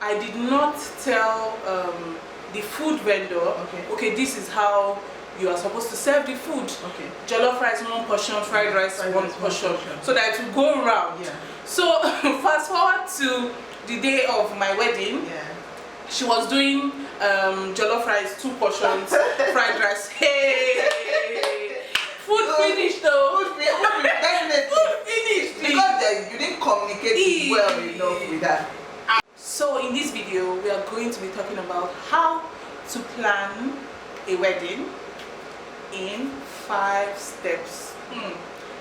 I did not tell the food vendor, okay, this is how you are supposed to serve the food. Okay. Jollof rice 1 portion, fried rice 1 portion, so that it will go around. Yeah. So fast forward to the day of my wedding. Yeah. She was doing jollof rice 2 portions, fried rice. Hey, food finished though. Food finished. Food finished. Because you didn't communicate well enough with that. So in this video, we are going to be talking about how to plan a wedding in 5 steps.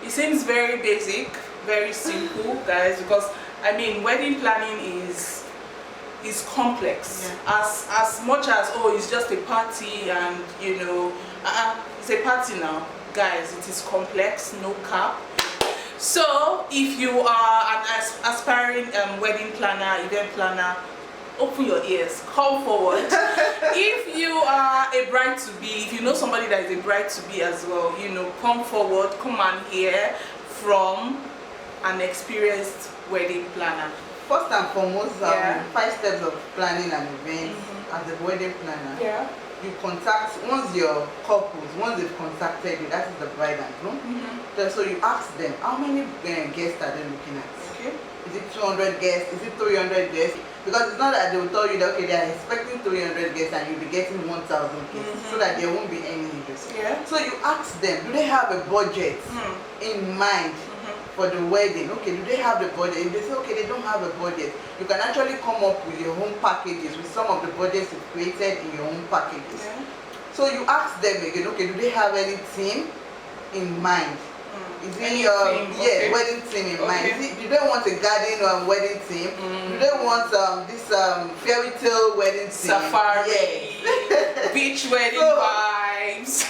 It seems very basic, very simple, guys, because I mean wedding planning is complex. As much as it's just a party and you know it's a party now, guys, it is complex, no cap. So if you are an aspiring wedding planner, event planner, open your ears, come forward. If you are a bride to be, if you know somebody that is a bride to be as well, you know, come forward, come and hear from an experienced wedding planner. First and foremost, 5 steps of planning an event as a wedding planner. Yeah. You contact, once your couples, once they've contacted you, that is the bride and groom. So you ask them, how many guests are they looking at? Okay. Is it 200 guests? Is it 300 guests? Because it's not that they will tell you that, okay, they are expecting 300 guests and you'll be getting 1,000 guests, so that there won't be any interest. Yeah. So you ask them, do they have a budget in mind for the wedding? Okay, do they have the budget? If they say, okay, they don't have a budget, you can actually come up with your own packages, with some of the budgets you've created in your own packages. Yeah. So you ask them again, okay, do they have any theme in mind? Is it wedding theme in mind? Do they want a garden or wedding theme? Do they want this fairy tale wedding theme? Safari, beach wedding vibes.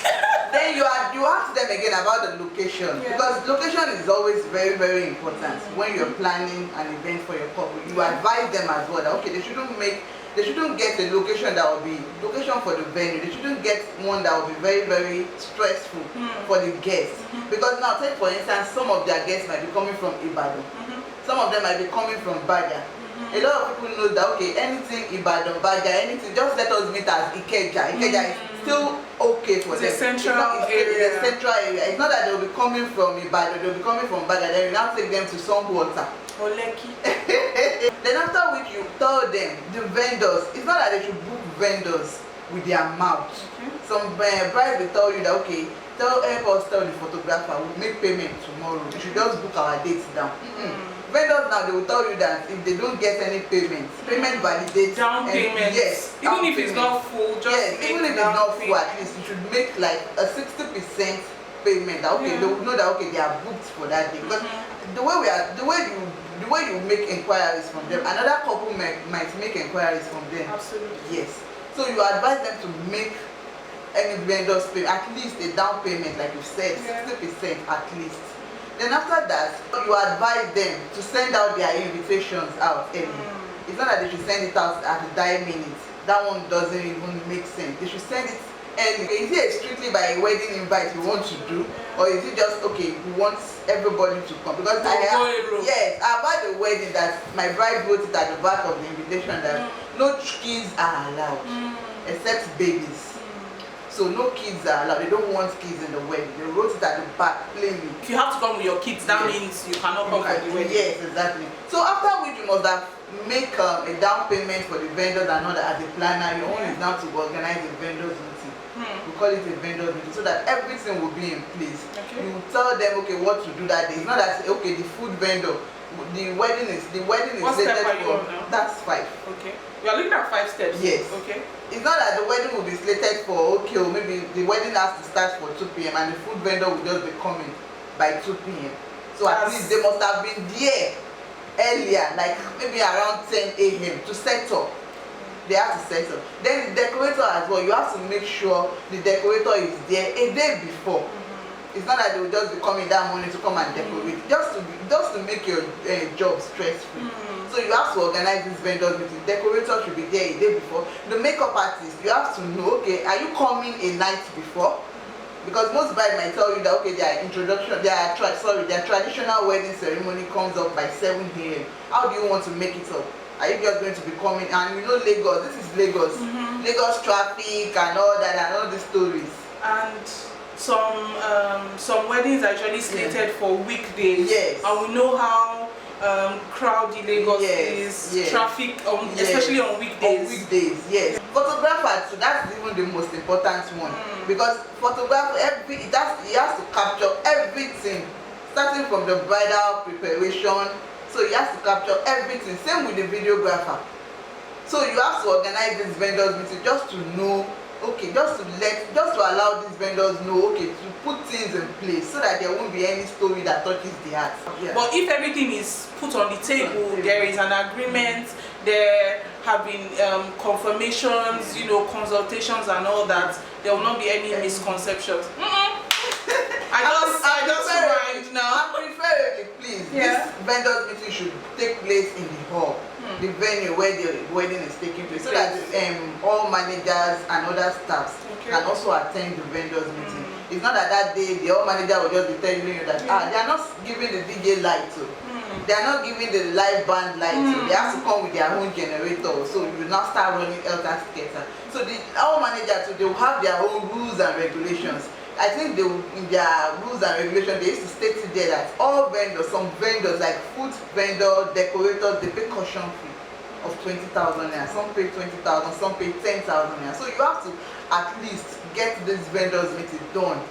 Then you ask them again about the location, because location is always very, very important when you're planning an event for your couple. You advise them as well that okay, they shouldn't get a location that will be location for the venue. They shouldn't get one that will be very, very stressful for the guests. Because now, take for instance, some of their guests might be coming from Ibadan. Some of them might be coming from Baga. A lot of people know that okay, anything Ibadan, Baga, anything, just let us meet as Ikeja. Ikeja is still okay for them. It's a central area. It's a central area. It's not that they'll be coming from Ibadan, they'll be coming from Baga. Then you now take them to some water. Oleki. Then after which you tell them, the vendors, it's not that they should book vendors with their mouth. Some brides will tell you that okay, help us tell the photographer, we'll make payment tomorrow. You should just book our dates down. Vendors now, they will tell you that if they don't get any payment validates. Down payment. Yes. Even if it's not full, just even if it's not full, at least you should make like a 60% payment. That okay, they will know that okay, they are booked for that day. Because the way you make inquiries from them, another couple might make inquiries from them. Absolutely. Yes. So you advise them to make any vendors pay at least a down payment, like you said, 60% at least. Then after that, you advise them to send out their invitations out early. It's not that they should send it out at the dying minute. That one doesn't even make sense. They should send it early. Is it strictly by a wedding invite you want to do, or is it just okay, we want everybody to come? Because I've had a wedding that my bride wrote it at the back of the invitation that no kids are allowed except babies. So no kids are allowed. They don't want kids in the wedding. They wrote it at the back plainly. If you have to come with your kids, that means you cannot come for the wedding. Yes, exactly. So after which you must have make a down payment for the vendors and all that as a planner. Your own is now to organize a vendors meeting. We call it a vendors meeting, so that everything will be in place. You tell them okay what to do that day. It's not that okay the food vendor, the wedding is what slated step are you for. on now? That's 5. Okay. We are looking at 5 steps. Yes. Okay. It's not that the wedding will be slated for okay, or maybe the wedding has to start for 2 p.m. and the food vendor will just be coming by 2 p.m. So at least they must have been there earlier, like maybe around 10 a.m. to set up. They have to set up. Then the decorator as well, you have to make sure the decorator is there a day before. It's not that they will just be coming that morning to come and decorate, just to make your job stress-free. So you have to organize this vendors meeting. Decorator should be there a day before. The makeup artist, you have to know, okay, are you coming a night before? Because most brides might tell you that okay, their traditional wedding ceremony comes up by 7 a.m. How do you want to make it up? Are you just going to be coming? And you know Lagos, this is Lagos. Lagos traffic and all that and all these stories. And some weddings are actually slated for weekdays. Yes. And we know how crowded Lagos is, traffic, especially on weekdays. On weekdays, yes. Photographer, so that's even the most important one, because photographer, he has to capture everything, starting from the bridal preparation. So he has to capture everything. Same with the videographer. So you have to organize these vendors meeting just to know, okay, just to allow these vendors know, okay, to put things in place so that there won't be any story that touches the heart. Yeah. But if everything is put on the table, there is an agreement, there have been confirmations, you know, consultations and all that, there will not be any misconceptions. I just mind now. Preferably, please, this vendors meeting should take place in the hall, the venue where the wedding is taking place, so that all managers and other staffs can also attend the vendors meeting. It's not that day the hall manager will just be telling you that they are not giving the DJ light, so they are not giving the live band light, so they have to come with their own generator. So you will now start running elter skelter. So the hall manager, they will have their own rules and regulations. I think in their rules and regulations, they used to state it there that all vendors, some vendors like food vendor, decorators, they pay caution fee of 20,000 naira. Some pay 20,000, some pay 10,000 naira. So you have to at least get these vendors meeting done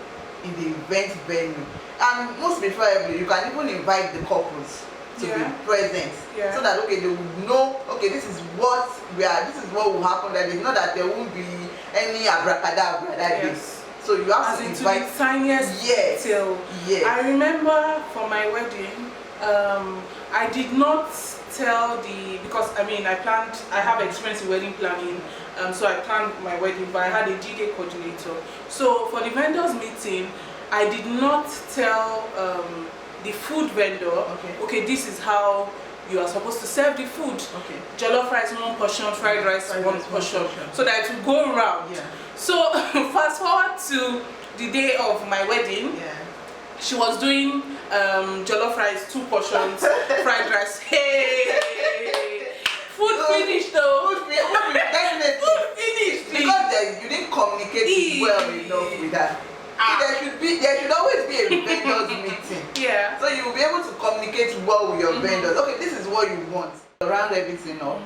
in the event venue. And most preferably, you can even invite the couples to be present, so that okay, they will know, okay, this is what will happen that day. Not that there won't be any abracadabra that day. So you have to invite the tiniest detail. Yes. I remember for my wedding, I did not tell because I have experience in wedding planning, so I planned my wedding, but I had a DJ coordinator. So for the vendors meeting, I did not tell the food vendor, okay, this is how you are supposed to serve the food. Okay. Jollof rice, one portion, fried rice, one portion, so that it will go around. Yeah. So fast forward to the day of my wedding, she was doing jollof rice, 2 portions, fried rice. Hey, food finished though. Food finished. Because you didn't communicate well enough with that. There should always be a vendors meeting. Yeah. So you will be able to communicate well with your vendors. Okay, this is what you want. Round everything up.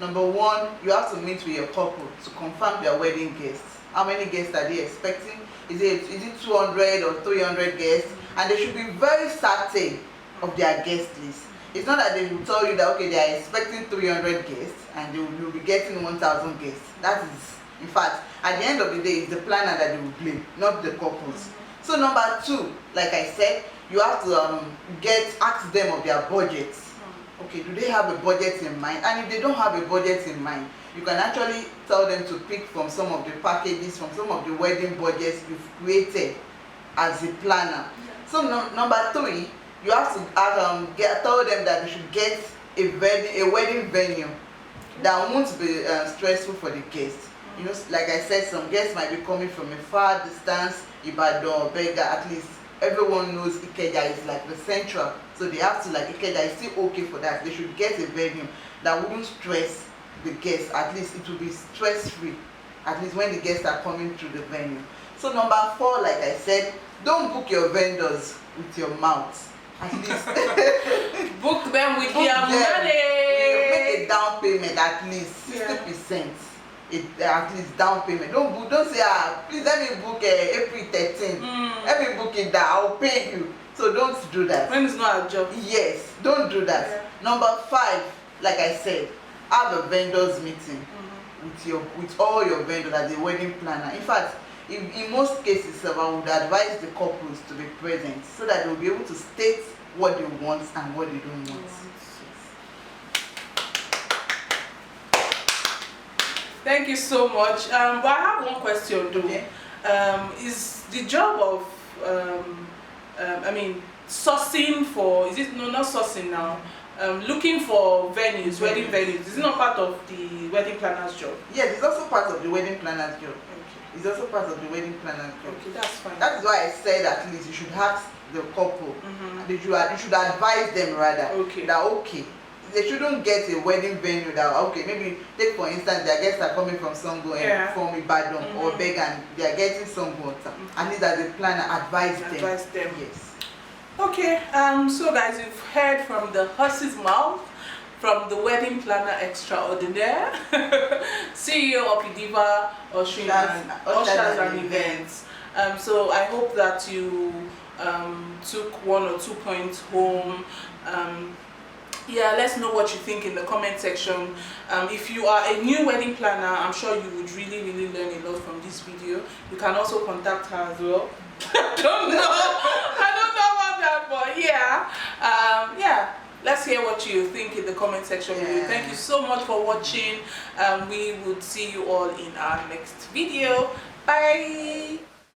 Number 1, you have to meet with your couple to confirm their wedding guests. How many guests are they expecting? Is it 200 or 300 guests? And they should be very certain of their guest list. It's not that they will tell you that okay, they are expecting 300 guests and they will be getting 1,000 guests. That is, in fact, at the end of the day, it's the planner that they will blame, not the couples. So number 2, like I said, you have to ask them of their budgets. Okay, do they have a budget in mind? And if they don't have a budget in mind, you can actually tell them to pick from some of the packages, from some of the wedding budgets you've created as a planner. So number 3, you have to tell them that they should get a wedding venue that won't be stressful for the guests. You know, like I said, some guests might be coming from a far distance, Ibadan or Bega. At least everyone knows Ikeja is like the central, so they have to, like, Ikeja is still okay for that. They should get a venue that wouldn't stress the guests. At least it will be stress free, at least when the guests are coming through the venue. So number 4, like I said, don't book your vendors with your mouth. At least book them with your money. Make a down payment at least 60%. At least down payment. Don't say please let me book April 13. Let me book it that I'll pay you. So don't do that. When it's not a job. Yes, don't do that. Number 5, like I said, have a vendors meeting with all your vendors as a wedding planner. In fact, in most cases, I would advise the couples to be present so that they will be able to state what they want and what they don't want. Thank you so much. But I have one question though. Okay. Is the job of sourcing for, not sourcing now, looking for venues, wedding venues, is it not part of the wedding planner's job? Yes, it's also part of the wedding planner's job. It's also part of the wedding planner's job. Okay, that's fine. That is why I said at least you should ask the couple. You should advise them rather that okay, they shouldn't get a wedding venue that, okay, maybe take for instance their guests are coming from Songo and from Ibadan or Beg, and they are getting Songo. At least as a planner, advise them. Yes. Okay, so guys, you've heard from the horse's mouth, from the wedding planner extraordinaire, CEO of Idiva Ushers and Events. So I hope that you took 1 or 2 points home. Yeah, let's know what you think in the comment section. If you are a new wedding planner, I'm sure you would really learn a lot from this video. You can also contact her as well. I don't know about that, but yeah, let's hear what you think in the comment section. Thank you so much for watching. We would see you all in our next video. Bye.